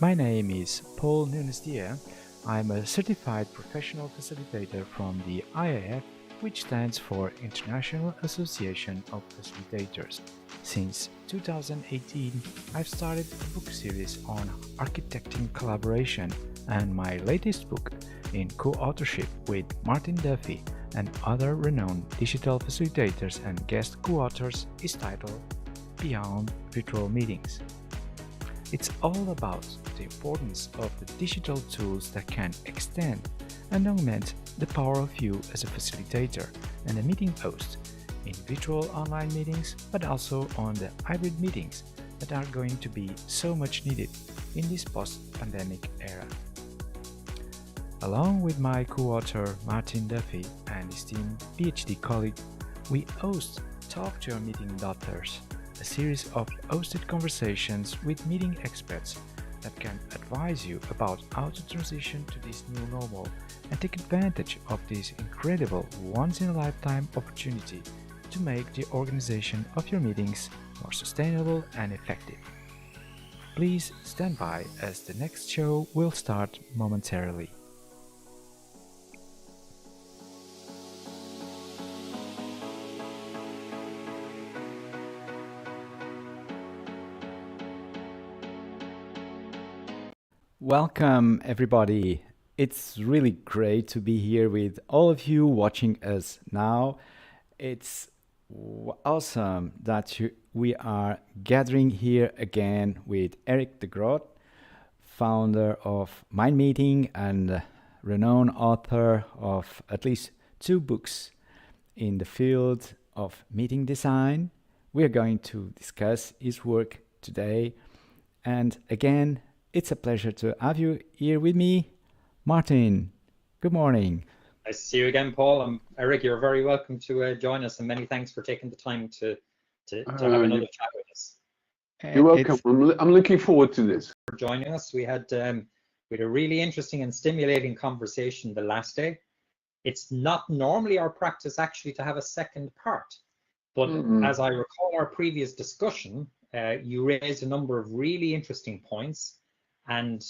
My name is Paul Nunes-Dier. I'm a certified professional facilitator from the IAF, which stands for International Association of Facilitators. Since 2018, I've started a book series on architecting collaboration, and my latest book, in co-authorship with Martin Duffy and other renowned digital facilitators and guest co-authors, is titled Beyond Virtual Meetings. It's all about the importance of the digital tools that can extend and augment the power of you as a facilitator and a meeting host in virtual online meetings, but also on the hybrid meetings that are going to be so much needed in this post-pandemic era. Along with my co-author Martin Duffy and esteemed PhD colleague, we host Talk to Your Meeting Daughters, a series of hosted conversations with meeting experts that can advise you about how to transition to this new normal and take advantage of this incredible once-in-a-lifetime opportunity to make the organization of your meetings more sustainable and effective. Please stand by as the next show will start momentarily. Welcome, everybody. It's really great to be here with all of you watching us now. It's awesome that we are gathering here again with Eric de Groot, founder of Mind Meeting and renowned author of at least 2 books in the field of meeting design. We are going to discuss his work today. And again, it's a pleasure to have you here with me. Martin, good morning. Nice to see you again, Paul. Eric, you're very welcome to join us, and many thanks for taking the time to have another chat with us. You're welcome. I'm looking forward to this. For joining us. We had a really interesting and stimulating conversation the last day. It's not normally our practice actually to have a second part, but as I recall our previous discussion, you raised a number of really interesting points. And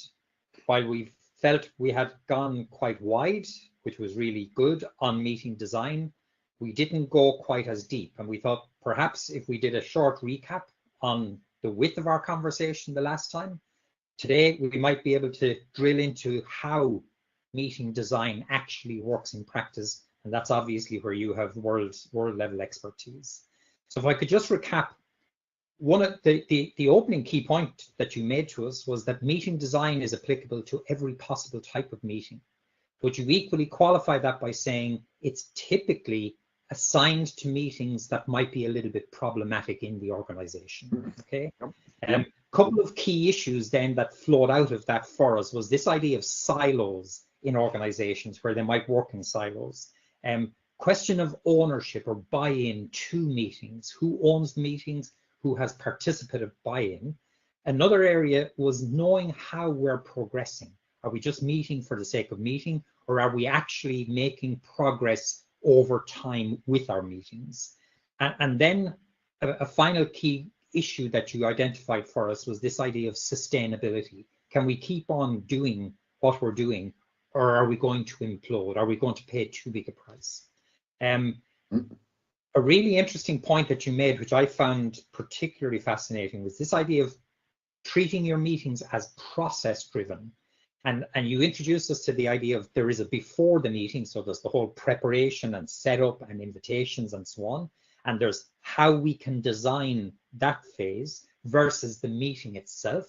while we felt we had gone quite wide, which was really good on meeting design, we didn't go quite as deep. And we thought perhaps if we did a short recap on the width of our conversation the last time, today we might be able to drill into how meeting design actually works in practice. And that's obviously where you have world level expertise. So if I could just recap, one of the opening key point that you made to us was that meeting design is applicable to every possible type of meeting, but you equally qualify that by saying it's typically assigned to meetings that might be a little bit problematic in the organization. Okay. Couple of key issues then that flowed out of that for us was this idea of silos in organizations where they might work in silos. Question of ownership or buy-in to meetings. Who owns the meetings? Who has participative buy-in. Another area was knowing how we're progressing. Are we just meeting for the sake of meeting, or are we actually making progress over time with our meetings? And then a final key issue that you identified for us was this idea of sustainability. Can we keep on doing what we're doing, or are we going to implode? Are we going to pay too big a price? A really interesting point that you made, which I found particularly fascinating, was this idea of treating your meetings as process driven. And you introduced us to the idea of there is a before the meeting, so there's the whole preparation and setup and invitations and so on. And there's how we can design that phase versus the meeting itself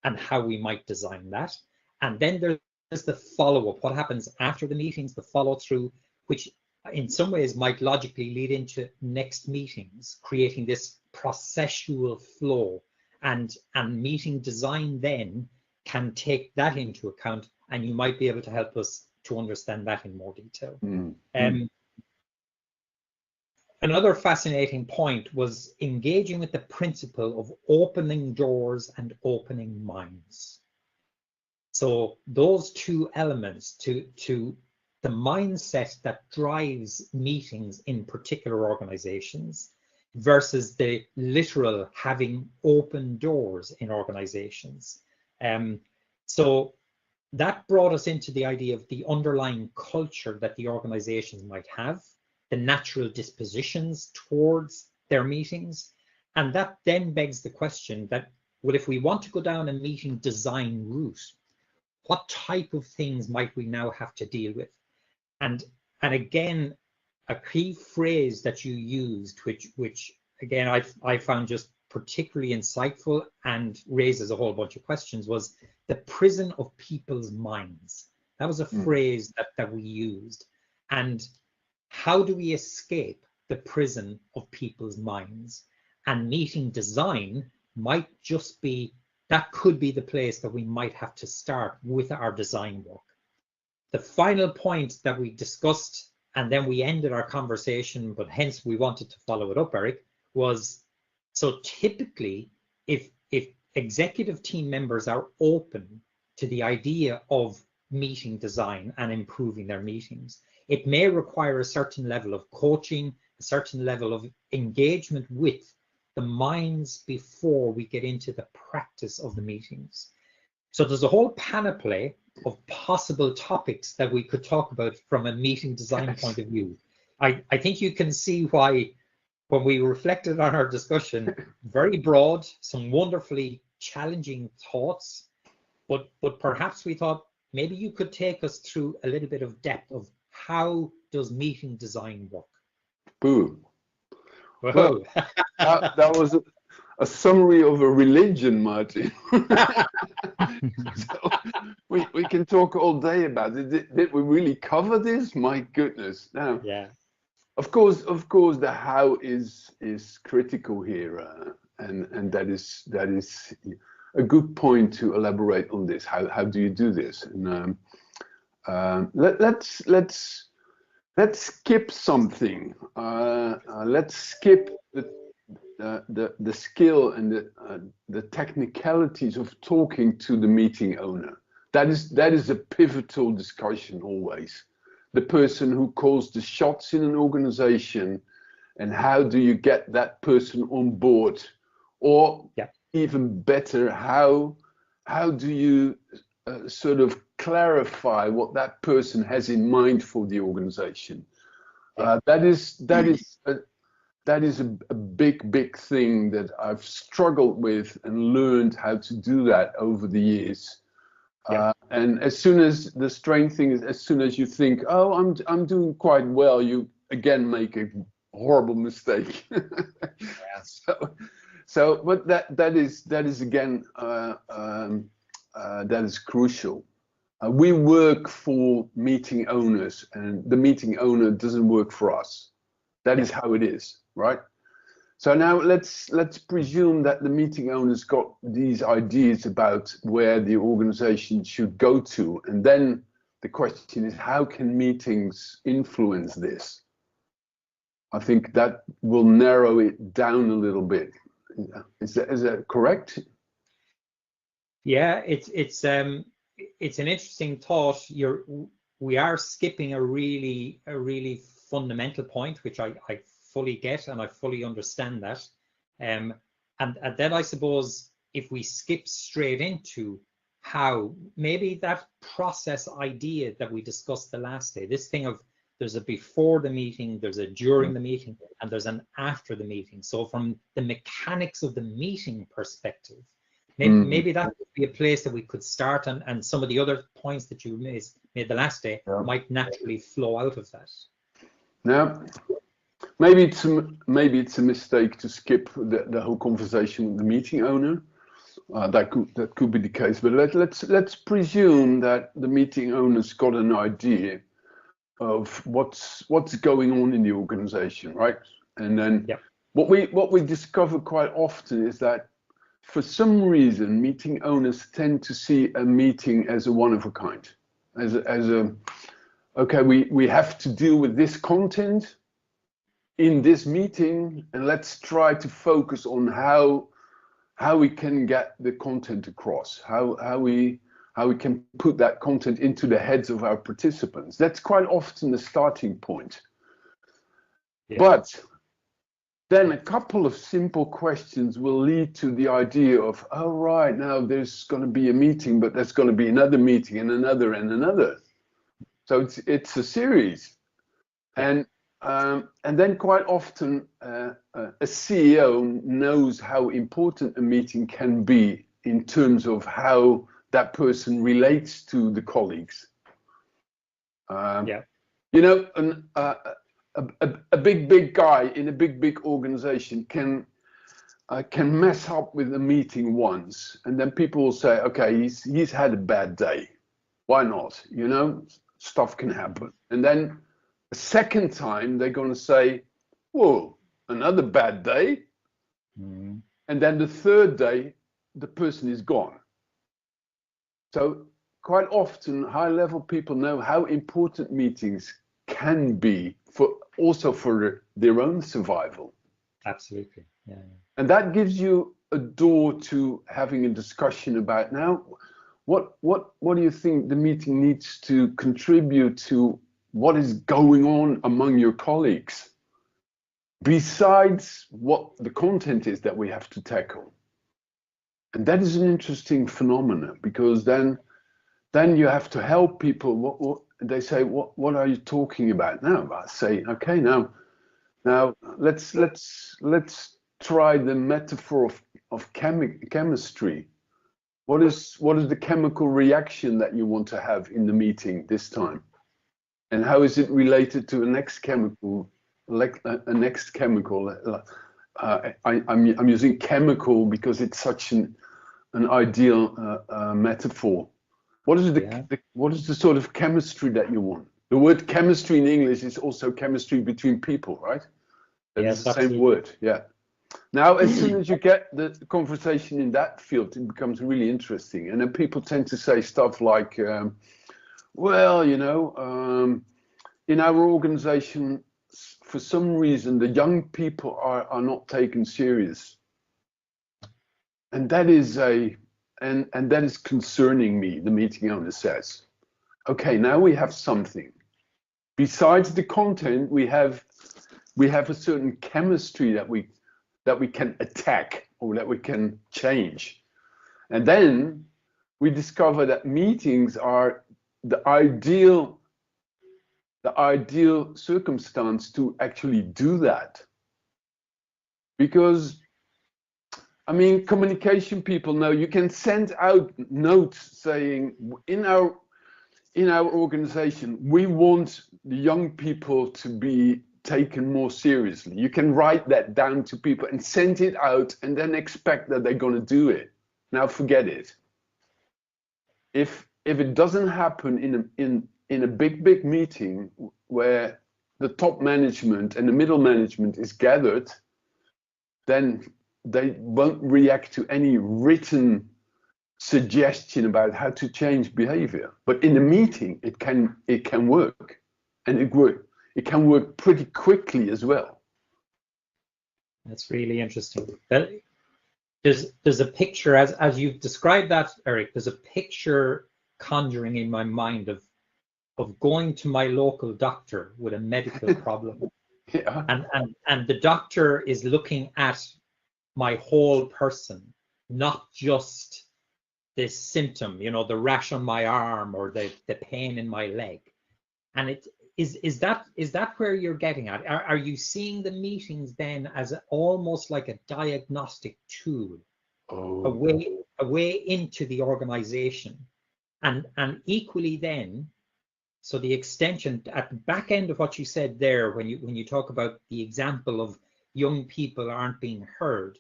and how we might design that. And then there's the follow-up, what happens after the meetings, the follow-through, which in some ways might logically lead into next meetings, creating this processual flow, and meeting design then can take that into account, and you might be able to help us to understand that in more detail. Another fascinating point was engaging with the principle of opening doors and opening minds. So those 2 elements to the mindset that drives meetings in particular organizations versus the literal having open doors in organizations. So that brought us into the idea of the underlying culture that the organizations might have, the natural dispositions towards their meetings. And that then begs the question that, well, if we want to go down a meeting design route, what type of things might we now have to deal with? And again, a key phrase that you used, which again I found just particularly insightful and raises a whole bunch of questions, was the prison of people's minds. That was a phrase that we used. And how do we escape the prison of people's minds? And meeting design might just be, that could be the place that we might have to start with our design work. The final point that we discussed, and then we ended our conversation, but hence we wanted to follow it up, Eric, was, so typically if executive team members are open to the idea of meeting design and improving their meetings, it may require a certain level of coaching, a certain level of engagement with the minds before we get into the practice of the meetings. So there's a whole panoply of possible topics that we could talk about from a meeting design point of view. I think you can see why, when we reflected on our discussion, very broad, some wonderfully challenging thoughts, but perhaps we thought maybe you could take us through a little bit of depth of how does meeting design work? Boom. Whoa. That was a summary of a religion, Martin. So we can talk all day about it. Did we really cover this? My goodness. Now, yeah. Of course, the how is critical here, and that is a good point to elaborate on this. How do you do this? And let's skip something. Let's skip the skill and the technicalities of talking to the meeting owner. That is a pivotal discussion always. The person who calls the shots in an organization, and how do you get that person on board? Or even better, how do you sort of clarify what that person has in mind for the organization? That is a big thing that I've struggled with and learned how to do that over the years. And as soon as the strange thing is, as soon as you think, oh, I'm doing quite well, you again make a horrible mistake. So, but that is again that is crucial. We work for meeting owners, and the meeting owner doesn't work for us. That is how it is, right? So now let's presume that the meeting owners got these ideas about where the organization should go to, and then the question is, how can meetings influence this? I think that will narrow it down a little bit. Is that correct? Yeah, it's an interesting thought. We are skipping a really fundamental point, which I fully get and I fully understand that. And then I suppose if we skip straight into how, maybe that process idea that we discussed the last day, this thing of there's a before the meeting, there's a during the meeting, and there's an after the meeting. So from the mechanics of the meeting perspective, maybe that would be a place that we could start, and some of the other points that you made the last day might naturally flow out of that. Now, maybe it's a mistake to skip the whole conversation with the meeting owner. That could be the case, but let's presume that the meeting owner's got an idea of what's going on in the organization, right? And then what we discover quite often is that for some reason meeting owners tend to see a meeting as a one of a kind, as a okay, we have to deal with this content in this meeting, and let's try to focus on how we can get the content across, how we can put that content into the heads of our participants. That's quite often the starting point. But then a couple of simple questions will lead to the idea of, oh, right, now there's going to be a meeting, but there's going to be another meeting and another and another. So it's a series. And then quite often a CEO knows how important a meeting can be in terms of how that person relates to the colleagues. You know, a big guy in a big organization can mess up with a meeting once, and then people will say, okay, he's had a bad day. Why not? You know, stuff can happen. And then a second time they're going to say, whoa, another bad day. Mm. And then the third day, the person is gone. So quite often high-level people know how important meetings can be also for their own survival. Absolutely. Yeah. And that gives you a door to having a discussion about, now what do you think the meeting needs to contribute to what is going on among your colleagues, besides what the content is that we have to tackle. And that is an interesting phenomenon, because then you have to help people. What they say, what are you talking about now? I say, okay, now let's try the metaphor of chemistry. What is the chemical reaction that you want to have in the meeting this time? And how is it related to a next chemical? I'm using chemical because it's such an ideal metaphor. What is what is the sort of chemistry that you want? The word chemistry in English is also chemistry between people, right? It's the same word, yeah. Now, as soon as you get the conversation in that field, it becomes really interesting. And then people tend to say stuff like, well, you know, in our organization, for some reason, the young people are not taken serious. And that is and that is concerning me, the meeting owner says. Okay, now we have something. Besides the content, we have a certain chemistry that we can attack or that we can change. And then we discover that meetings are the ideal circumstance to actually do that. Because, I mean, communication people know you can send out notes saying, in our organization, we want the young people to be taken more seriously. You can write that down to people and send it out and then expect that they're going to do it. Now forget it. If it doesn't happen in a big meeting where the top management and the middle management is gathered, then they won't react to any written suggestion about how to change behavior. But in a meeting, it can work, and it can work pretty quickly as well. That's really interesting. There's a picture, as you've described that, Eric, there's a picture conjuring in my mind of going to my local doctor with a medical problem. Yeah. And the doctor is looking at my whole person, not just this symptom, you know, the rash on my arm or the pain in my leg. And it is that where you're getting at? Are you seeing the meetings then as almost like a diagnostic tool, a way into the organization, and equally then, so the extension at the back end of what you said there, when you talk about the example of young people aren't being heard,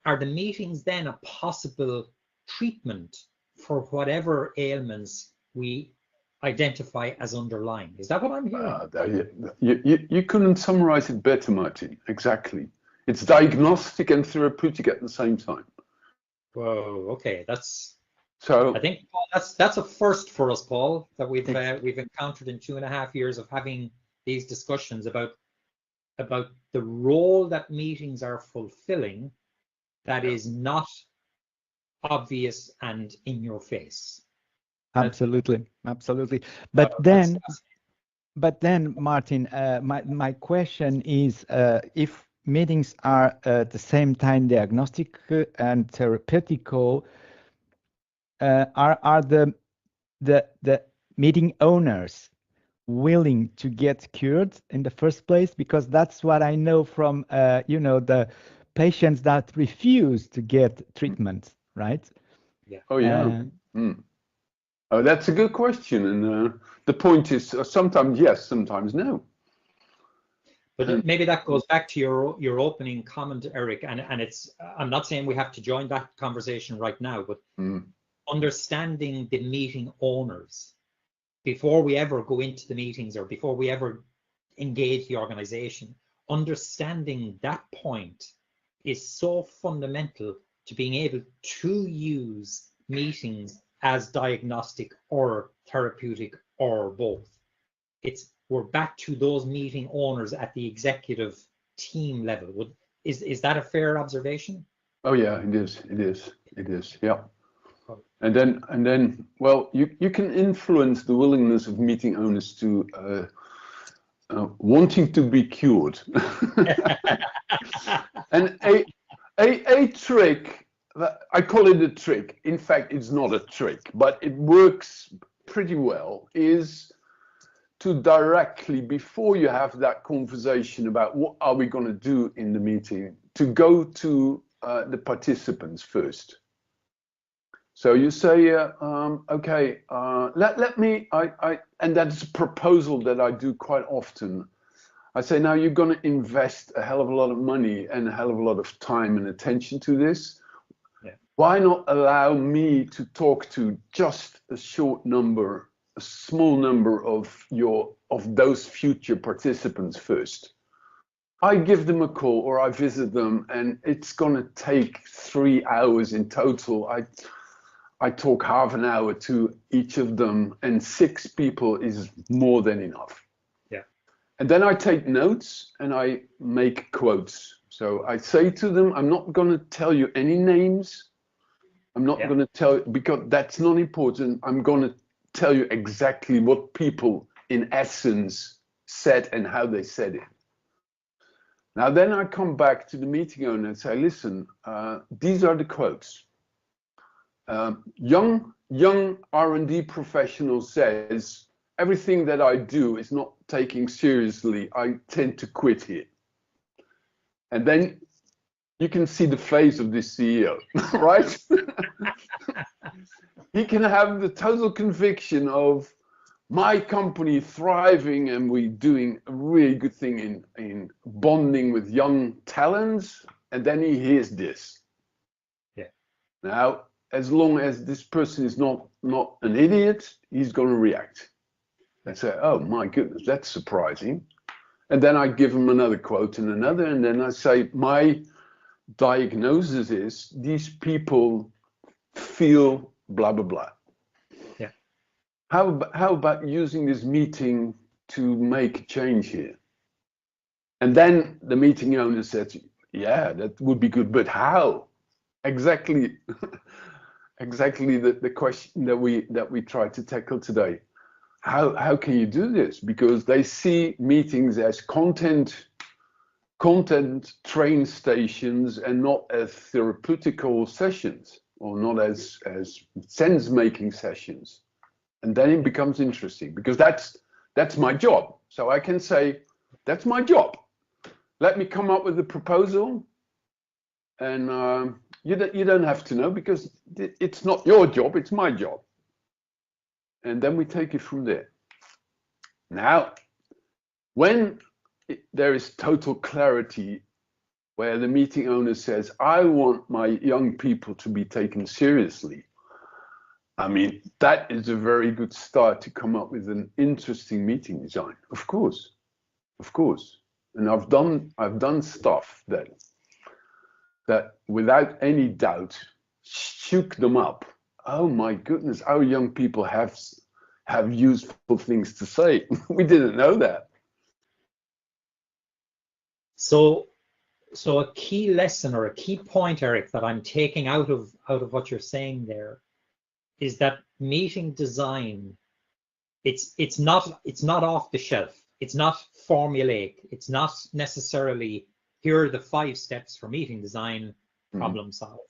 are the meetings then a possible treatment for whatever ailments we identify as underlying? Is that what I'm hearing? You couldn't summarize it better, Martin. Exactly. It's diagnostic and therapeutic at the same time. Whoa. Okay, so. I think, Paul, that's a first for us, Paul, that we've encountered in 2.5 years of having these discussions about the role that meetings are fulfilling that is not obvious and in your face. Absolutely. But then, Martin, my question is, if meetings are at the same time diagnostic and therapeutical, are the meeting owners willing to get cured in the first place? Because that's what I know from the patients that refuse to get treatment, right? Yeah. Oh yeah. Oh, that's a good question, and the point is sometimes yes, sometimes no. But maybe that goes back to your opening comment, Eric, and it's, I'm not saying we have to join that conversation right now, but understanding the meeting owners before we ever go into the meetings or before we ever engage the organization, understanding that point is so fundamental to being able to use meetings as diagnostic or therapeutic or both. We're back to those meeting owners at the executive team level. Is that a fair observation? Oh yeah, it is, yeah. And then, well, you can influence the willingness of meeting owners to wanting to be cured. And a trick, I call it a trick. In fact, it's not a trick, but it works pretty well, is to directly, before you have that conversation about what are we going to do in the meeting, to go to the participants first. So you say, okay, let me, and that's a proposal that I do quite often. I say, now you're going to invest a hell of a lot of money and a hell of a lot of time and attention to this. Yeah. Why not allow me to talk to just a small number of those future participants first? I give them a call or I visit them, and it's going to take 3 hours in total. I talk half an hour to each of them, and 6 people is more than enough. Yeah. And then I take notes and I make quotes. So I say to them, I'm not going to tell you any names. I'm not going to tell you, because that's not important. I'm going to tell you exactly what people in essence said and how they said it. Now then I come back to the meeting owner and say, listen, these are the quotes. Young R&D professional says, everything that I do is not taking seriously. I tend to quit here. And then you can see the face of this CEO, right? He can have the total conviction of my company thriving and we doing a really good thing in bonding with young talents. And then he hears this. Yeah. Now, as long as this person is not an idiot, he's going to react and say, oh my goodness, that's surprising. And then I give him another quote and another, and then I say, my diagnosis is these people feel blah, blah, blah. Yeah. How about using this meeting to make a change here? And then the meeting owner says, yeah, that would be good, but how? Exactly the question that we try to tackle today. How can you do this? Because they see meetings as content train stations and not as therapeutical sessions, or not as sense making sessions. And then it becomes interesting, because that's my job. So I can say, that's my job. Let me come up with a proposal, and you don't have to know, because it's not your job, it's my job. And then we take it from there. Now, when there is total clarity, where the meeting owner says, I want my young people to be taken seriously, I mean, that is a very good start to come up with an interesting meeting design. Of course. And I've done stuff that without any doubt shook them up. Oh my goodness, our young people have useful things to say. We didn't know that. So a key lesson or a key point, Eric, that I'm taking out of what you're saying there is that meeting design, it's not off the shelf. It's not formulaic. It's not necessarily here are the 5 steps for meeting design, problem solved.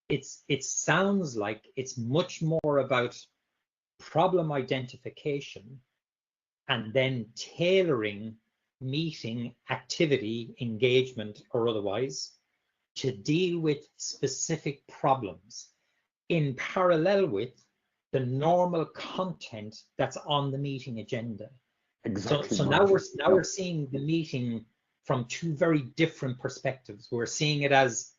It sounds like it's much more about problem identification and then tailoring meeting activity, engagement, or otherwise to deal with specific problems in parallel with the normal content that's on the meeting agenda. Exactly. So now we're seeing the meeting from 2 very different perspectives. We're seeing it as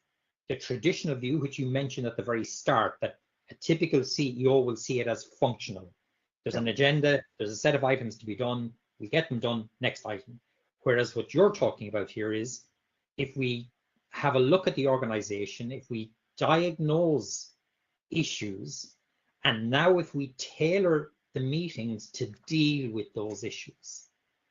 the traditional view, which you mentioned at the very start, that a typical CEO will see it as functional. There's an agenda, there's a set of items to be done, we get them done, next item. Whereas what you're talking about here is, if we have a look at the organization, if we diagnose issues, and now if we tailor the meetings to deal with those issues.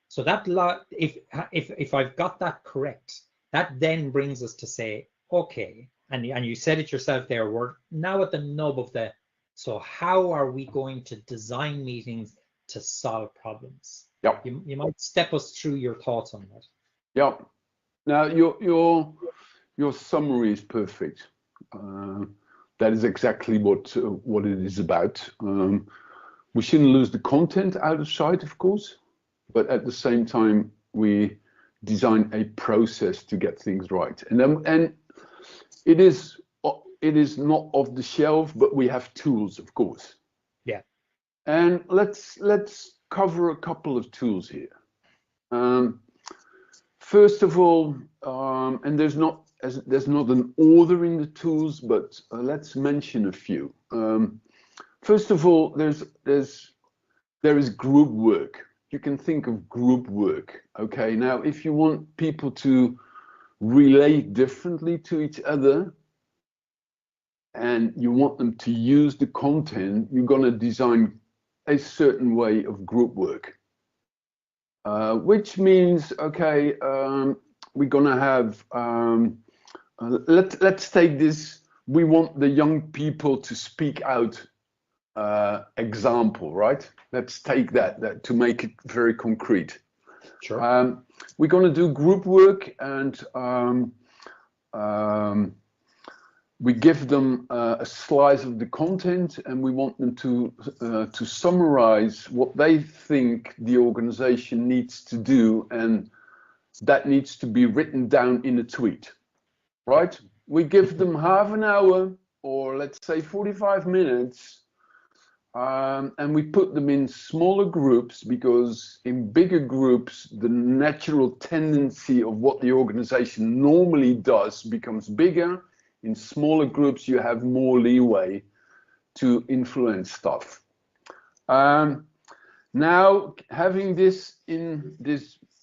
So that if I've got that correct, that then brings us to say, okay, and you said it yourself there, we're now at the nub of the, so how are we going to design meetings to solve problems? Yeah. You might step us through your thoughts on that. Yeah. Now your summary is perfect. That is exactly what it is about. We shouldn't lose the content out of sight, of course, but at the same time we design a process to get things right. And it is not off the shelf, but we have tools, of course. Yeah. And let's cover a couple of tools here. First of all, and there's not an order in the tools, but let's mention a few. First of all, there is group work. You can think of group work. Okay, now if you want people to relate differently to each other, and you want them to use the content, you're going to design a certain way of group work, which means, okay, we're going to have, let's take this, we want the young people to speak out example, right? Let's take that to make it very concrete. Sure. We're going to do group work, and we give them a slice of the content, and we want them to summarize what they think the organization needs to do, and that needs to be written down in a tweet, right? We give them half an hour, or let's say 45 minutes, and we put them in smaller groups, because in bigger groups, the natural tendency of what the organization normally does becomes bigger. In smaller groups, you have more leeway to influence stuff. Now, having this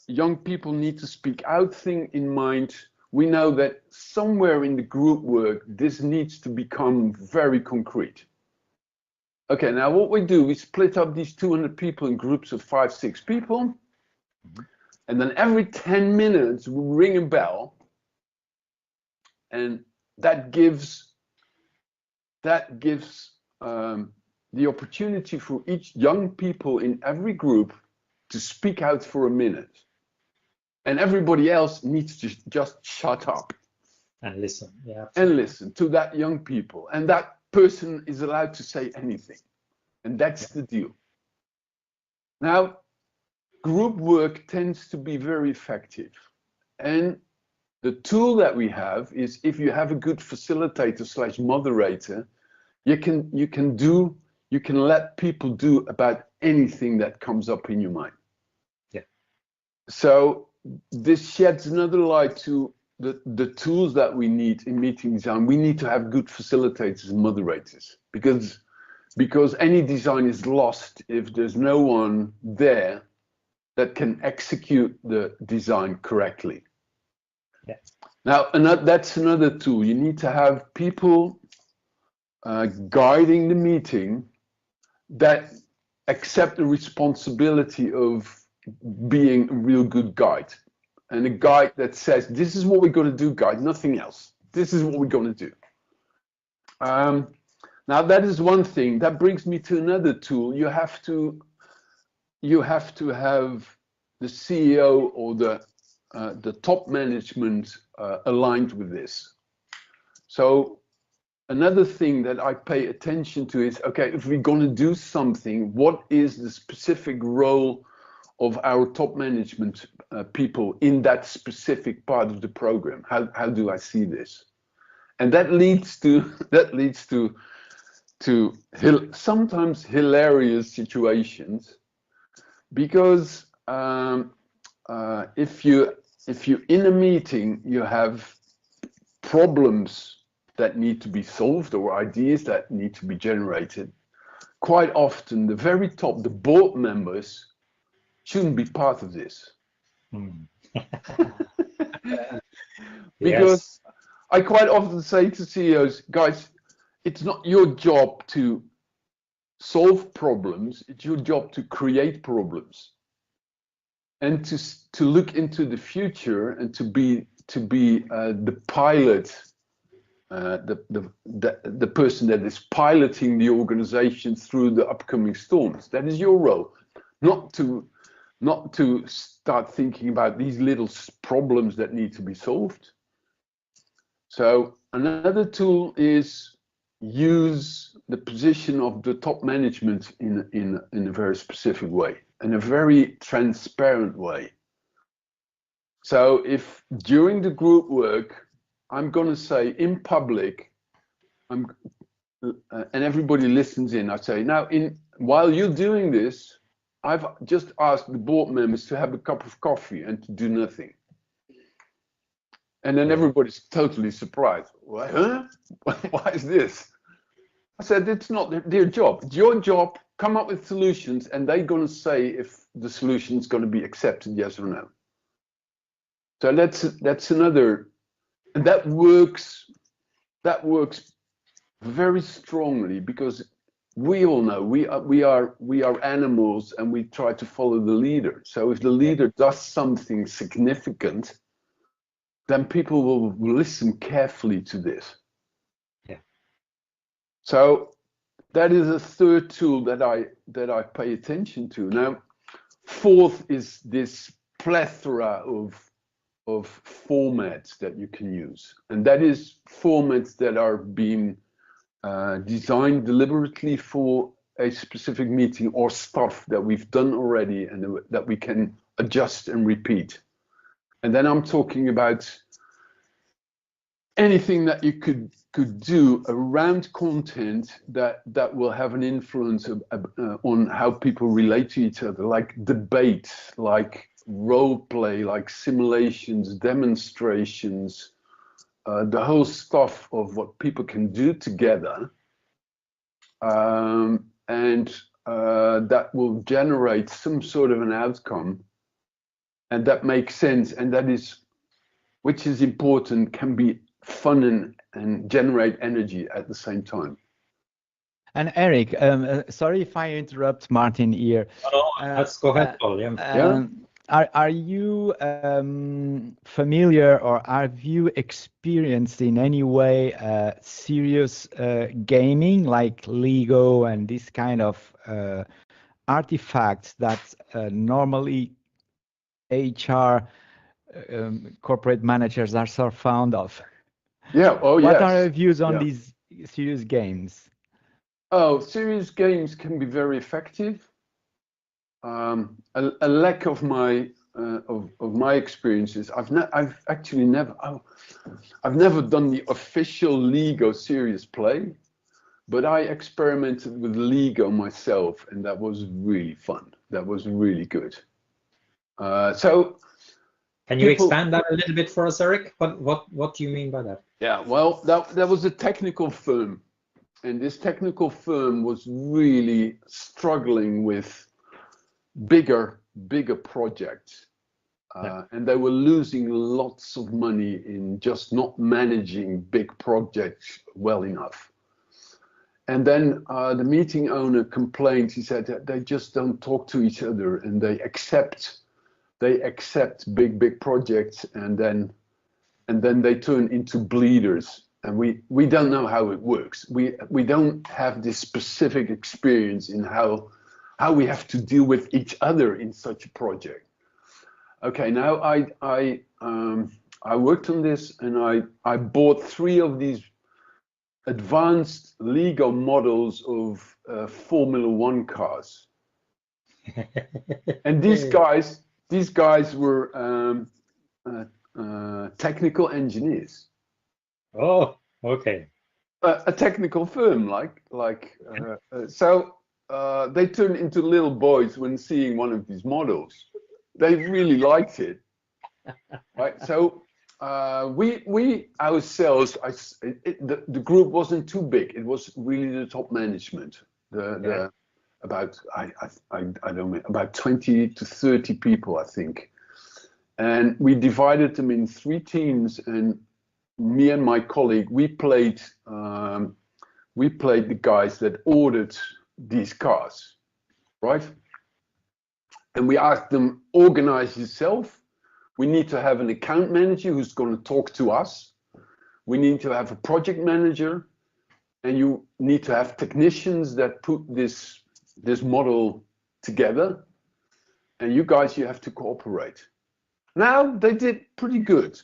young people need to speak out thing in mind, we know that somewhere in the group work, this needs to become very concrete. Okay, now what we do, we split up these 200 people in groups of 5-6 people, and then every 10 minutes we ring a bell, and that gives the opportunity for each young people in every group to speak out for a minute, and everybody else needs to just shut up and listen. Yeah, and listen to that young people, and that person is allowed to say anything, and that's the deal. Now, group work tends to be very effective, and the tool that we have is, if you have a good facilitator / moderator, you can let people do about anything that comes up in your mind. Yeah. So this sheds another light to the tools that we need in meeting design. We need to have good facilitators and moderators, because any design is lost if there's no one there that can execute the design correctly. Yeah. Now, that's another tool. You need to have people guiding the meeting that accept the responsibility of being a real good guide, and a guide that says, this is what we're going to do, guide, nothing else. This is what we're going to do. Now, that is one thing. That brings me to another tool. You have to have the CEO or the top management aligned with this. So another thing that I pay attention to is, okay, if we're going to do something, what is the specific role of our top management people in that specific part of the program? How do I see this? And that leads to sometimes hilarious situations, because if you in a meeting you have problems that need to be solved or ideas that need to be generated, quite often the very top, the board members, shouldn't be part of this. Because Yes. I quite often say to CEOs, guys, it's not your job to solve problems, it's your job to create problems, and to look into the future, and to be the pilot, the person that is piloting the organization through the upcoming storms. That is your role, not to start thinking about these little problems that need to be solved. So another tool is use the position of the top management in a very specific way, in a very transparent way. So if during the group work, I'm going to say in public, and everybody listens in, I say, now while you're doing this, I've just asked the board members to have a cup of coffee and to do nothing. And then everybody's totally surprised. What, huh? Why is this? I said, it's not their job. It's your job. Come up with solutions, and they're going to say if the solution is going to be accepted, yes or no. So that's another, and that works very strongly, because we all know we are animals, and we try to follow the leader. So if the leader does something significant, then people will listen carefully to this. Yeah. So that is a third tool that I pay attention to. Now, fourth is this plethora of formats that you can use, and that is formats that are being designed deliberately for a specific meeting, or stuff that we've done already and that we can adjust and repeat. And then I'm talking about anything that you could do around content that will have an influence on how people relate to each other, like debate, like role play, like simulations, demonstrations, the whole stuff of what people can do together, and that will generate some sort of an outcome, and that makes sense, and that is, which is important, can be fun and generate energy at the same time. And Eric, sorry if I interrupt Martin here. No, let's go ahead, Paul. Yeah. Are you familiar, or have you experienced in any way serious gaming like Lego and this kind of artifacts that normally HR corporate managers are so fond of? Yeah. Oh, What yes. are your views on these serious games? Oh, serious games can be very effective. A lack of my experiences. I've actually never done the official Lego serious play, but I experimented with Lego myself, and that was really fun. That was really good. So, can you expand that a little bit for us, Eric? What do you mean by that? Yeah, well, that was a technical firm, and this technical firm was really struggling with bigger projects, and they were losing lots of money in just not managing big projects well enough. And then the meeting owner complained. He said that they just don't talk to each other, and they accept big projects, and then they turn into bleeders. And we don't know how it works. We don't have this specific experience in how we have to deal with each other in such a project. okay, now I worked on this, and I bought 3 of these advanced Lego models of Formula One cars. And these guys were technical engineers. Oh, okay. A technical firm, so they turned into little boys when seeing one of these models. They really liked it, right? So we ourselves, the group wasn't too big. It was really the top management, about I don't know, about 20 to 30 people, I think, and we divided them in 3 teams, and me and my colleague, we played the guys that ordered these cars, right? And we asked them, organize yourself. We need to have an account manager who's going to talk to us. We need to have a project manager, and you need to have technicians that put this model together. And you guys, you have to cooperate. Now, they did pretty good.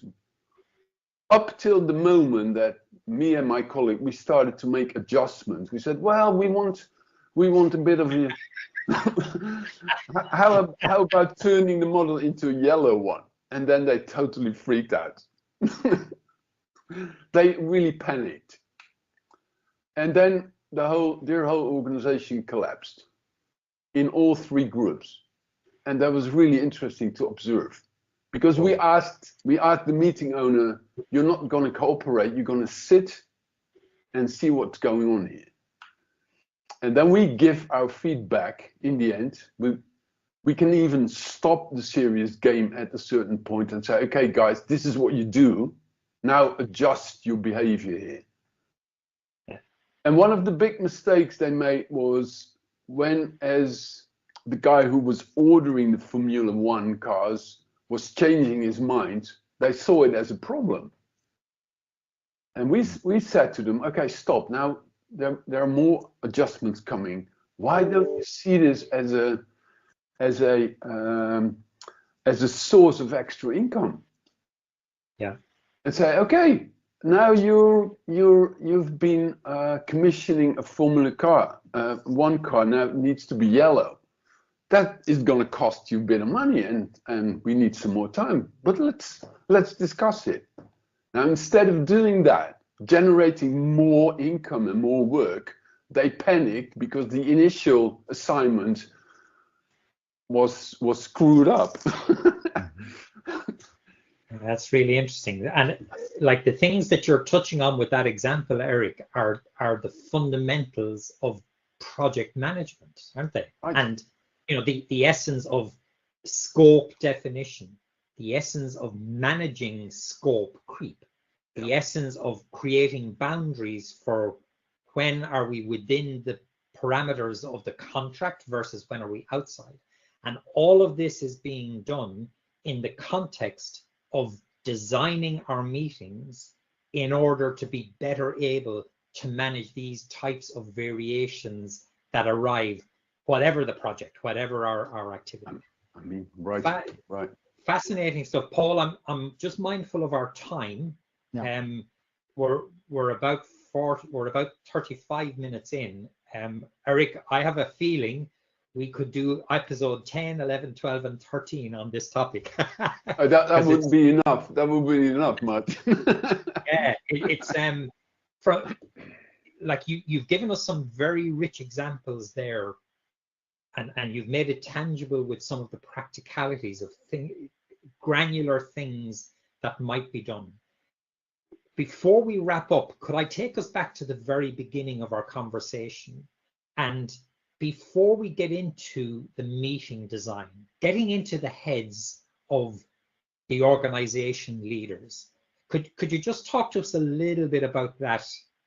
Up till the moment that me and my colleague, we started to make adjustments. We said, well, we want a bit of a how about turning the model into a yellow one? And then they totally freaked out. They really panicked. And then their whole organization collapsed in all 3 groups. And that was really interesting to observe. Because we asked the meeting owner, you're not going to cooperate, you're going to sit and see what's going on here. And then we give our feedback in the end. We can even stop the serious game at a certain point and say, okay, guys, this is what you do. Now adjust your behavior here. Yeah. And one of the big mistakes they made was when, as the guy who was ordering the Formula One cars was changing his mind, they saw it as a problem. And we said to them, okay, stop. Now there are more adjustments coming. Why don't you see this as a source of extra income? Yeah. And say, okay, now you've been commissioning a Formula car. One car now needs to be yellow. That is going to cost you a bit of money, and we need some more time. But let's discuss it. Now, instead of doing that, generating more income and more work, they panicked because the initial assignment was screwed up. That's really interesting. And like the things that you're touching on with that example, Eric, are the fundamentals of project management, aren't they? Right. And you know, the essence of scope definition, the essence of managing scope creep, the essence of creating boundaries for when are we within the parameters of the contract versus when are we outside. And all of this is being done in the context of designing our meetings in order to be better able to manage these types of variations that arrive, whatever the project, whatever our activity. I mean, right. Fascinating stuff, Paul. I'm just mindful of our time. Yeah. We're about 35 minutes in. Eric, I have a feeling we could do episode 10, 11, 12, and 13 on this topic. that wouldn't be enough. That would be enough, Matt. Yeah, it's from like you've given us some very rich examples there, and you've made it tangible with some of the practicalities of granular things that might be done. Before we wrap up, could I take us back to the very beginning of our conversation? And before we get into the meeting design, getting into the heads of the organization leaders, could you just talk to us a little bit about that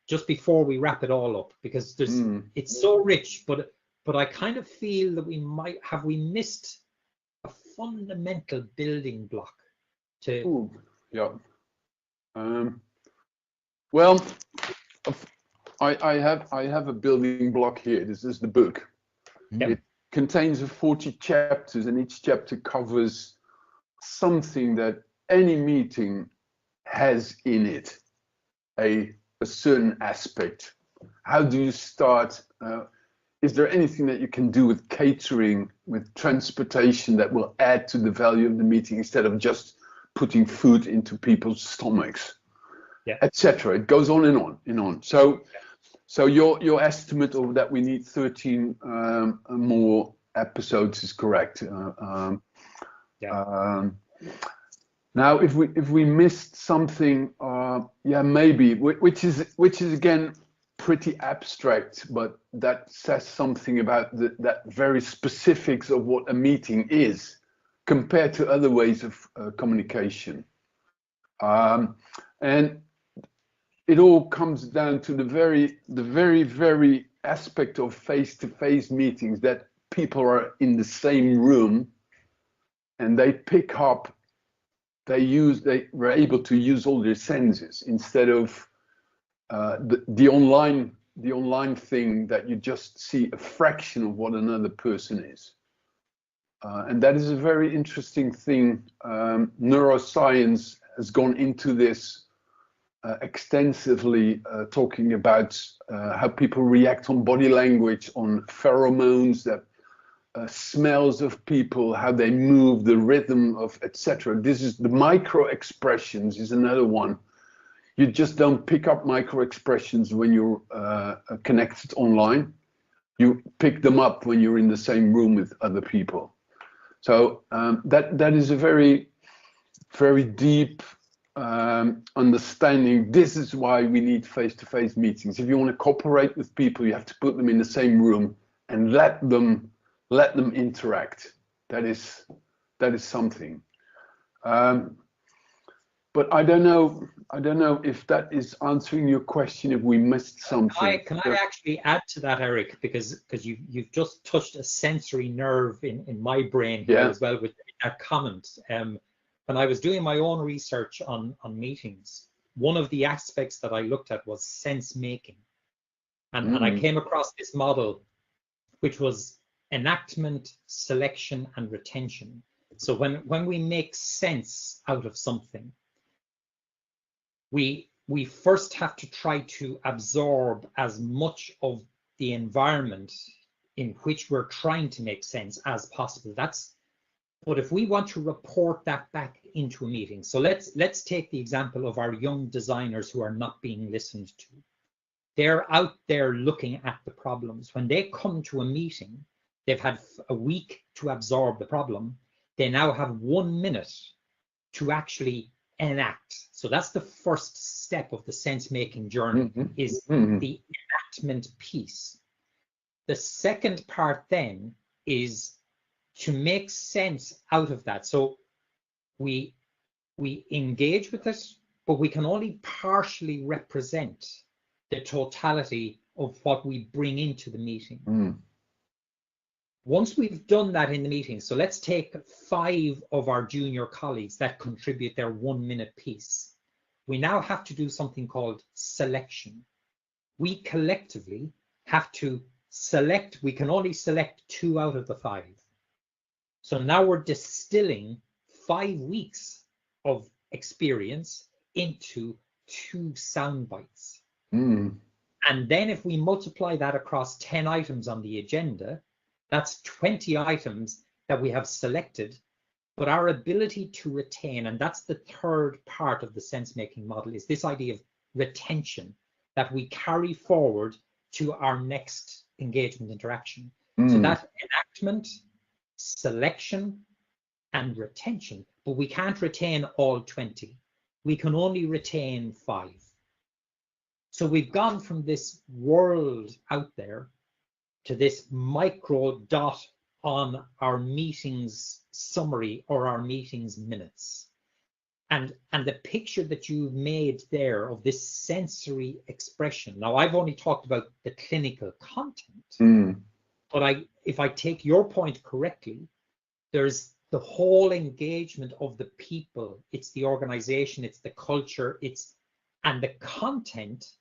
just before we wrap it all up? Because it's so rich, but I kind of feel that we missed a fundamental building block to. Yeah. Well, I have a building block here. This is the book. Yep. It contains 40 chapters, and each chapter covers something that any meeting has in it, a certain aspect. How do you start? Is there anything that you can do with catering, with transportation, that will add to the value of the meeting instead of just putting food into people's stomachs, etc.? It goes on and on and on. So your estimate of that we need 13 more episodes is correct. Now, if we missed something, yeah, maybe, which is again pretty abstract, but that says something about that very specifics of what a meeting is compared to other ways of communication, and it all comes down to the very aspect of face-to-face meetings, that people are in the same room and they pick up. They were able to use all their senses instead of the online thing that you just see a fraction of what another person is. And that is a very interesting thing. Neuroscience has gone into this extensively, talking about how people react on body language, on pheromones, that smells of people, how they move, the rhythm of, etc. This is the micro expressions is another one. You just don't pick up micro expressions when you're connected online. You pick them up when you're in the same room with other people. So that is a very deep understanding. This is why we need face-to-face meetings. If you want to cooperate with people, you have to put them in the same room and let them interact. That is something. But I don't know if that is answering your question, if we missed something. Can I actually add to that, Eric, because you've just touched a sensory nerve in my brain here as well with that comment. When I was doing my own research on meetings, one of the aspects that I looked at was sense making, and I came across this model, which was enactment, selection, and retention. So when we make sense out of something, we first have to try to absorb as much of the environment in which we're trying to make sense as possible. But if we want to report that back into a meeting, so let's take the example of our young designers who are not being listened to. They're out there looking at the problems. When they come to a meeting, they've had a week to absorb the problem. They now have 1 minute to actually enact. So that's the first step of the sense-making journey, is the enactment piece. The second part then is to make sense out of that. So we engage with it, but we can only partially represent the totality of what we bring into the meeting. Once we've done that in the meeting, so let's take 5 of our junior colleagues that contribute their 1 minute piece. We now have to do something called selection. We collectively have to select, we can only select 2 out of the 5. So now we're distilling 5 weeks of experience into 2 sound bites. And then if we multiply that across 10 items on the agenda, that's 20 items that we have selected, but our ability to retain, and that's the third part of the sense-making model, is this idea of retention that we carry forward to our next engagement interaction. So that enactment, selection, and retention, but we can't retain all 20. We can only retain 5. So we've gone from this world out there to this micro dot on our meetings summary or our meetings minutes. And the picture that you've made there of this sensory expression. Now, I've only talked about the clinical content, but if I take your point correctly, there's the whole engagement of the people. It's the organization, it's the culture, and the content.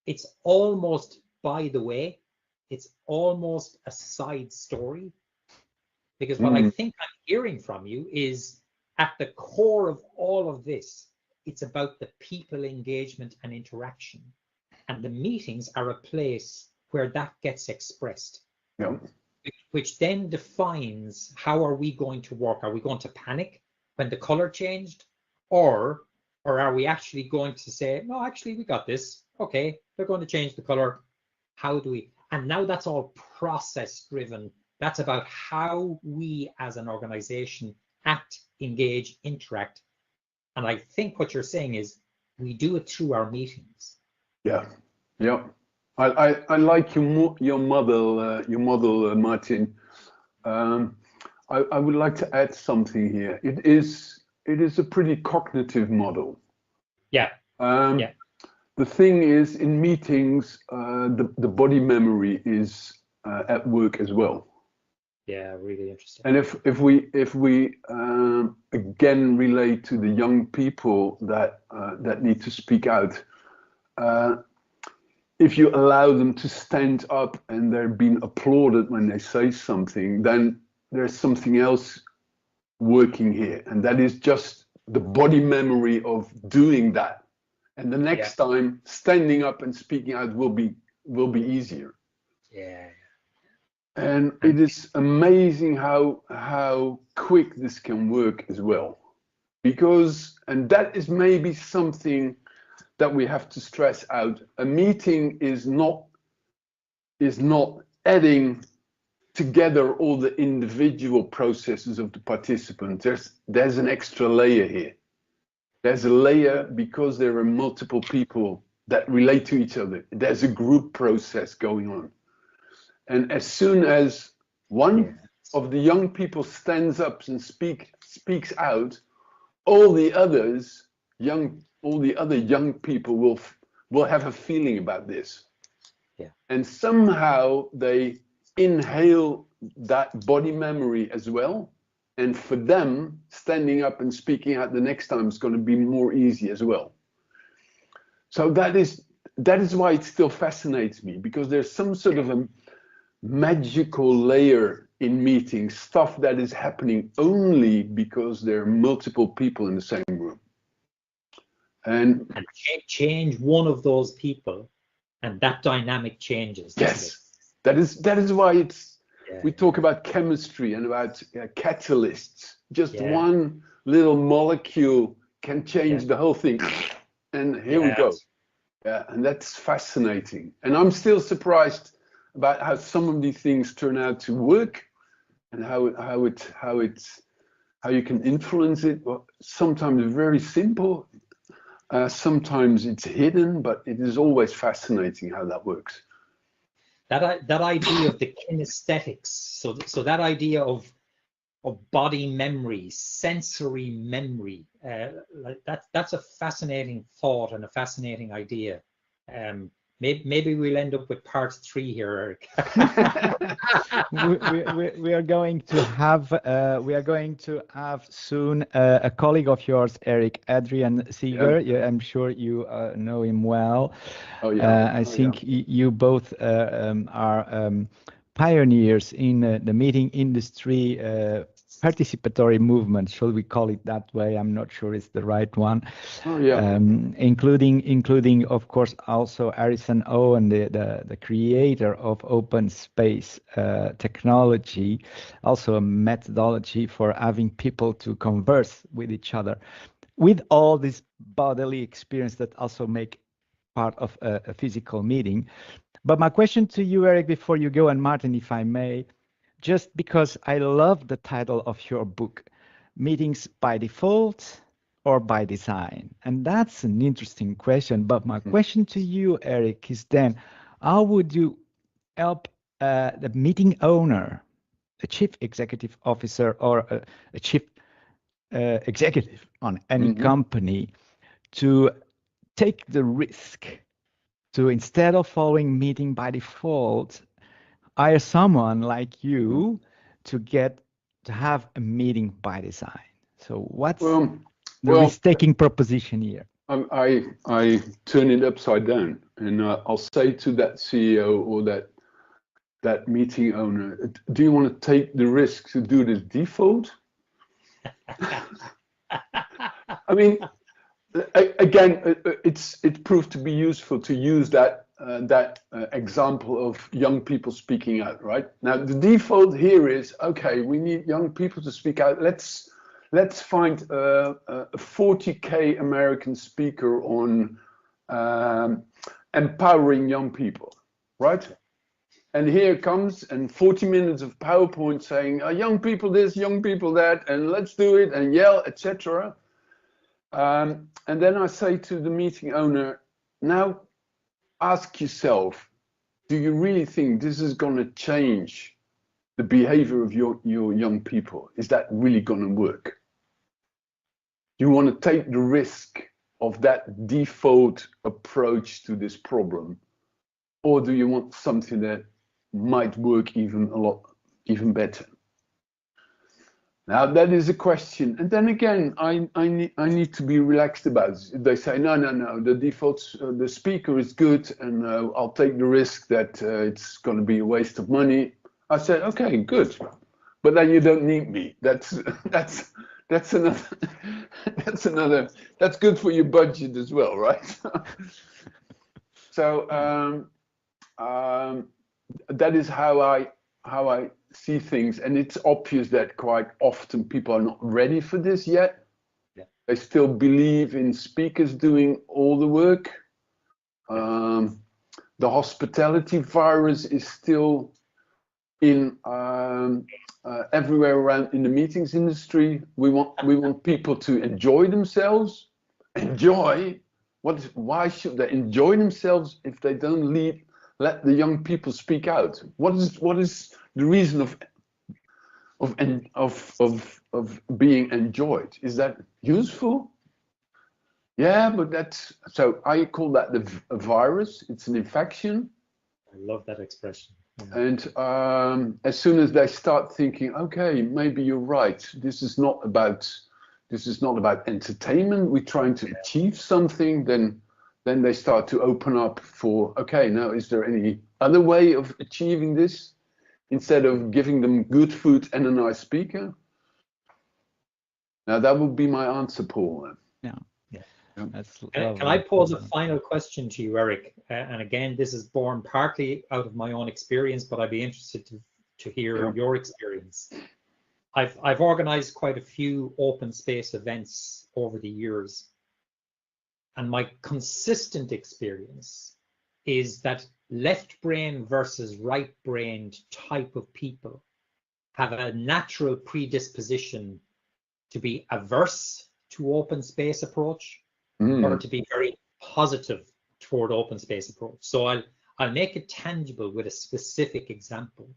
It's almost, by the way, it's almost a side story, because what I think I'm hearing from you is at the core of all of this, it's about the people engagement and interaction. And the meetings are a place where that gets expressed. Yeah. Which then defines how are we going to work? Are we going to panic when the color changed? Or are we actually going to say, no, actually, we got this. Okay, they're going to change the color. How do we? And now that's all process driven. That's about how we as an organization act, engage, interact. And I think what you're saying is we do it through our meetings. Yeah, yeah. I like your model, Martin. I would like to add something here. It is a pretty cognitive model. Yeah. Yeah. The thing is, in meetings, the body memory is at work as well. Yeah, really interesting. And if we again relate to the young people that need to speak out, if you allow them to stand up and they're being applauded when they say something, then there's something else working here, and that is just the body memory of doing that. And the next time, standing up and speaking out will be easier. Yeah. And it is amazing how quick this can work as well, and that is maybe something that we have to stress out. A meeting is not adding together all the individual processes of the participants. There's an extra layer here. There's a layer because there are multiple people that relate to each other. There's a group process going on. And as soon as one of the young people stands up and speaks out, all the other young people will have a feeling about this. Yeah. And somehow they inhale that body memory as well. And for them, standing up and speaking out the next time is going to be more easy as well. So that is why it still fascinates me, because there's some sort of a magical layer in meetings, stuff that is happening only because there are multiple people in the same room. And change one of those people, and that dynamic changes. Yes, that is why it's. We talk about chemistry and about catalysts. Just one little molecule can change the whole thing. And here we go. Yeah, and that's fascinating. And I'm still surprised about how some of these things turn out to work, and how you can influence it. Well, sometimes very simple, sometimes it's hidden, but it is always fascinating how that works. That idea of the kinesthetics, so that idea of body memory, sensory memory, that's a fascinating thought and a fascinating idea. Maybe we'll end up with part 3 here, Eric. we are going to have soon a colleague of yours, Eric, Adrian Seeger. Yeah, I'm sure you know him well. Oh yeah. I think you both are pioneers in the meeting industry. Participatory movement, shall we call it that way? I'm not sure it's the right one. Oh yeah. Including of course also Harrison Owen, the creator of open space technology, also a methodology for having people to converse with each other, with all this bodily experience that also make part of a physical meeting. But my question to you, Eric, before you go, and Martin, if I may, just because I love the title of your book, Meetings by Default or by Design. And that's an interesting question. But my question to you, Eric, is then, how would you help the meeting owner, a chief executive officer or a chief executive on any company, to take the risk to, instead of following meeting by default, hire someone like you to have a meeting by design? So what's the risk-taking proposition here? I turn it upside down, and I'll say to that CEO or that meeting owner, do you want to take the risk to do the default? I mean, again, it proved to be useful to use that example of young people speaking out. Right now, the default here is okay. We need young people to speak out. Let's find a 40K American speaker on empowering young people, right? And here it comes, and 40 minutes of PowerPoint saying, young people this, young people that, and let's do it, and yell, etc. And then I say to the meeting owner, now ask yourself, do you really think this is going to change the behavior of your young people? Is that really going to work? You want to take the risk of that default approach to this problem, or do you want something that might work even better? Now that is a question, and then again, I need to be relaxed about it. They say no, the default, the speaker is good, and I'll take the risk that it's going to be a waste of money. I said okay, good, but then you don't need me. That's another that's good for your budget as well, right? So that is how I see things, and it's obvious that quite often people are not ready for this yet. Yeah. They still believe in speakers doing all the work. The hospitality virus is still in everywhere around in the meetings industry. We want people to enjoy themselves. Enjoy? Why should they enjoy themselves if they don't let the young people speak out? What is the reason of being enjoyed? Is that useful? Yeah, but so I call that a virus. It's an infection. I love that expression. And as soon as they start thinking, okay, maybe you're right. This is not about entertainment. We're trying to achieve something. Then they start to open up for, okay, now is there any other way of achieving this instead of giving them good food and a nice speaker? Now that would be my answer, Paul. Yeah. That's Can I pose a final question to you, Eric? And again, this is born partly out of my own experience, but I'd be interested to hear your experience. I've organized quite a few open space events over the years, and my consistent experience is that left brain versus right brained type of people have a natural predisposition to be averse to open space approach, or to be very positive toward open space approach. So I'll make it tangible with a specific example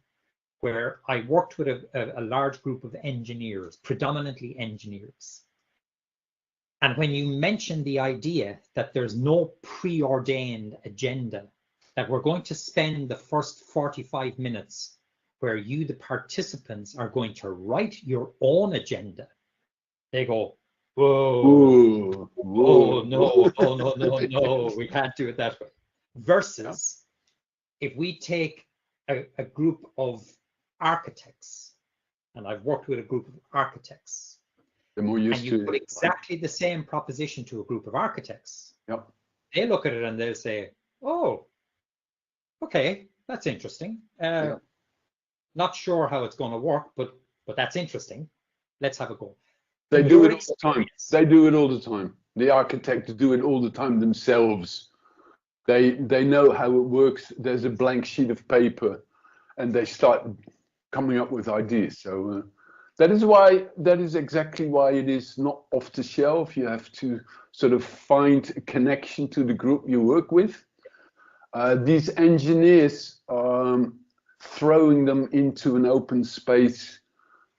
where I worked with a large group of engineers, predominantly engineers. And when you mention the idea that there's no preordained agenda, that we're going to spend the first 45 minutes where you, the participants, are going to write your own agenda, they go, whoa, Ooh, whoa. oh, no, we can't do it that way. Versus if we take a group of architects, and I've worked with a group of architects, They're more used and you to put exactly the same proposition to a group of architects, Yep. they look at it and they'll say, oh, okay, that's interesting. Not sure how it's going to work, but that's interesting. Let's have a go. They do it all the time. They do it all the time. The architects do it all the time themselves. They know how it works. There's a blank sheet of paper, and they start coming up with ideas. So that is exactly why it is not off the shelf. You have to sort of find a connection to the group you work with. These engineers, throwing them into an open space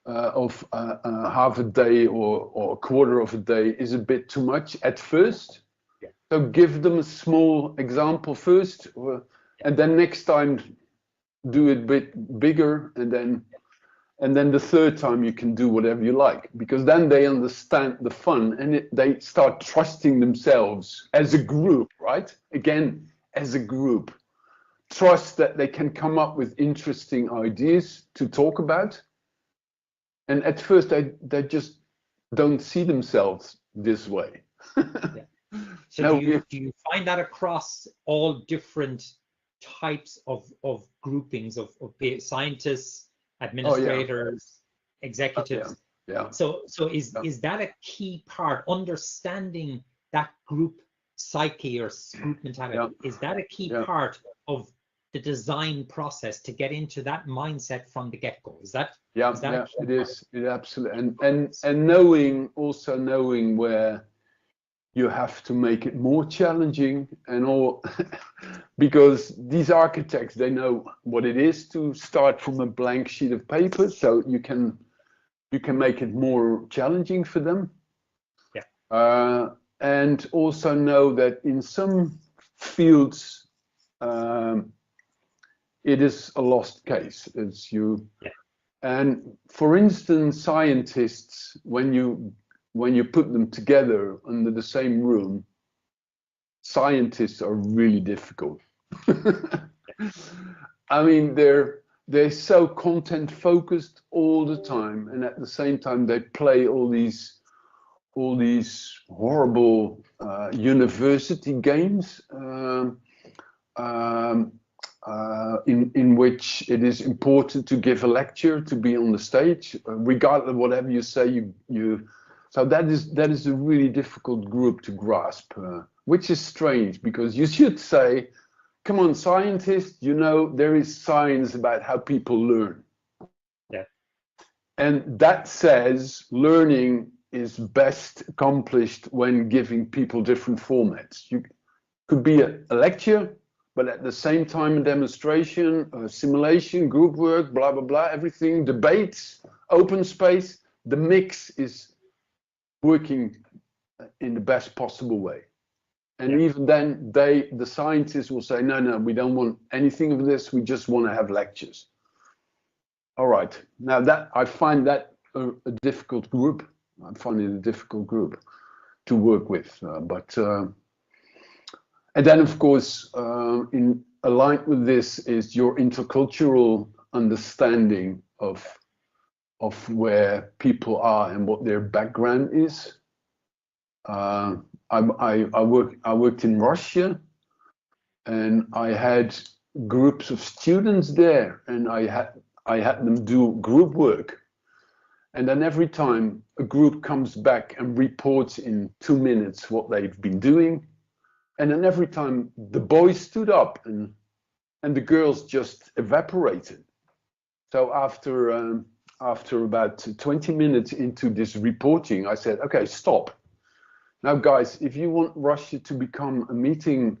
of half a day or a quarter of a day is a bit too much at first. Yeah. So give them a small example first, and then next time do it a bit bigger, and then the third time you can do whatever you like, because then they understand the fun and they start trusting themselves as a group, right? Again, as a group, trust that they can come up with interesting ideas to talk about. And at first they just don't see themselves this way. Yeah. So No, do you find that across all different types of groupings of scientists, administrators, executives? yeah. So is that a key part, understanding that group psyche or group mentality? Is that a key part of the design process to get into that mindset from the get-go? Is that it is. It absolutely, and knowing where you have to make it more challenging and all, because these architects, they know what it is to start from a blank sheet of paper, so you can make it more challenging for them. Yeah. And also know that in some fields, it is a lost case. It's you. Yeah. And for instance, scientists, when you put them together under the same room, scientists are really difficult. I mean, they're so content focused all the time, and at the same time they play all these horrible university games in which it is important to give a lecture, to be on the stage, regardless of whatever you say. So that is a really difficult group to grasp, which is strange, because you should say, come on, scientists, there is science about how people learn. Yeah. And that says learning is best accomplished when giving people different formats. You could be a lecture, but at the same time a demonstration, a simulation, group work, blah, blah, blah, everything, debates, open space. The mix is working in the best possible way. And even then, the scientists will say, no, we don't want anything of this. We just want to have lectures. All right. Now that I find that a difficult group. I find it a difficult group to work with. And then, of course, in aligned with this is your intercultural understanding of where people are and what their background is. I worked in Russia, and I had groups of students there, and I had them do group work. And then every time a group comes back and reports in 2 minutes what they've been doing, and then every time the boys stood up and the girls just evaporated. So after about 20 minutes into this reporting, I said, okay, stop. Now, guys, if you want Russia to become a meeting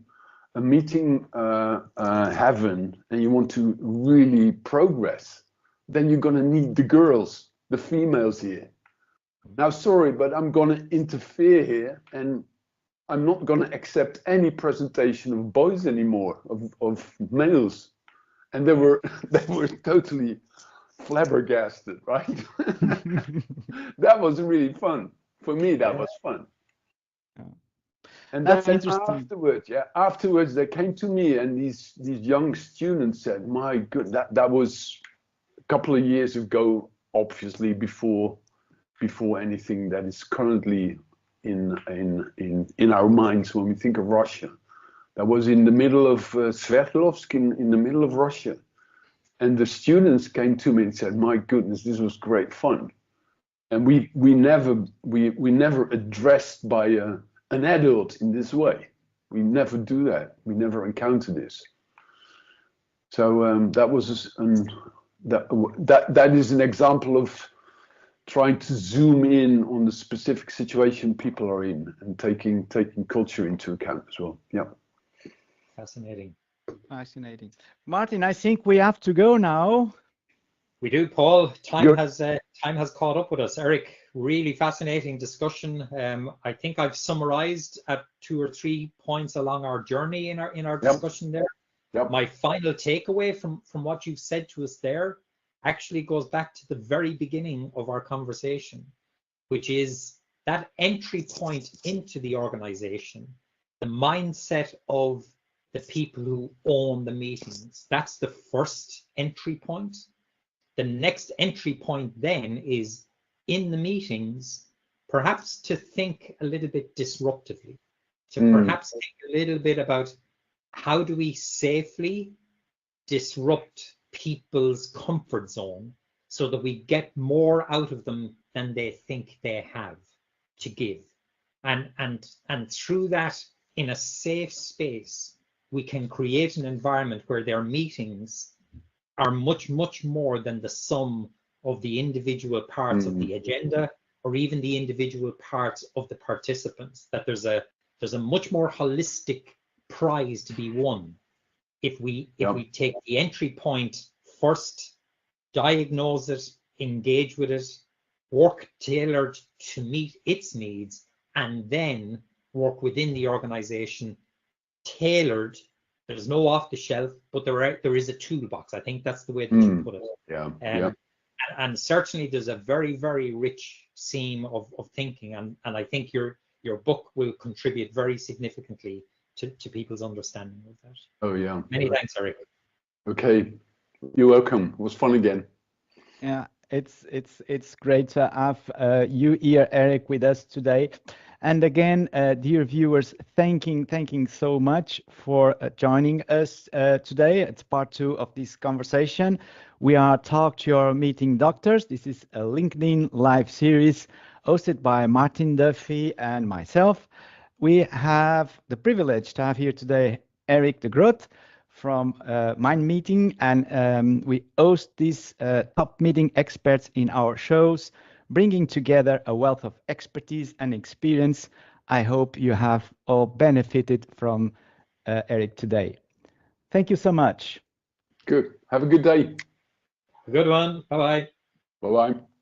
heaven, and you want to really progress, then you're gonna need the girls, the females here. Now, sorry, but I'm gonna interfere here, and I'm not gonna accept any presentation of boys anymore, of males. And they were totally flabbergasted, right? That was really fun. For me, that was fun. And that's then interesting. Afterwards, they came to me, and these young students said, "My God, that was a couple of years ago, obviously before anything that is currently in our minds when we think of Russia. That was in the middle of Sverdlovsk, in the middle of Russia, and the students came to me and said, "My goodness, this was great fun." And we never addressed by an adult in this way. We never do that. We never encounter this. So that is an example of trying to zoom in on the specific situation people are in, and taking culture into account as well. Yeah. Fascinating. Fascinating. Martin, I think we have to go now. We do, Paul. Time has caught up with us. Eric, really fascinating discussion. I think I've summarized at 2 or 3 points along our journey in our discussion there. Yep. My final takeaway from what you've said to us there actually goes back to the very beginning of our conversation, which is that entry point into the organization, the mindset of the people who own the meetings. That's the first entry point. The next entry point then is in the meetings, perhaps to think a little bit disruptively, to perhaps think a little bit about how do we safely disrupt people's comfort zone so that we get more out of them than they think they have to give. And through that, in a safe space, we can create an environment where their meetings are much, much more than the sum of the individual parts of the agenda or even the individual parts of the participants, that there's a much more holistic prize to be won if we take the entry point first, diagnose it, engage with it, work tailored to meet its needs, and then work within the organization tailored. There's no off the shelf, but there is a toolbox. I think that's the way that you put it. And certainly there's a very, very rich seam of thinking, and I think your book will contribute very significantly to people's understanding of that. Oh yeah. Many thanks, Eric. Okay, you're welcome. It was fun again. Yeah, it's great to have you here, Eric, with us today. And again, dear viewers, thanking so much for joining us today. It's part 2 of this conversation. We are Talk to Your Meeting Doctors. This is a LinkedIn live series hosted by Martin Duffy and myself. We have the privilege to have here today Eric de Groot from Mind Meeting, and we host these top meeting experts in our shows, bringing together a wealth of expertise and experience. I hope you have all benefited from Eric today. Thank you so much. Good. Have a good day. Good one. Bye-bye. Bye-bye.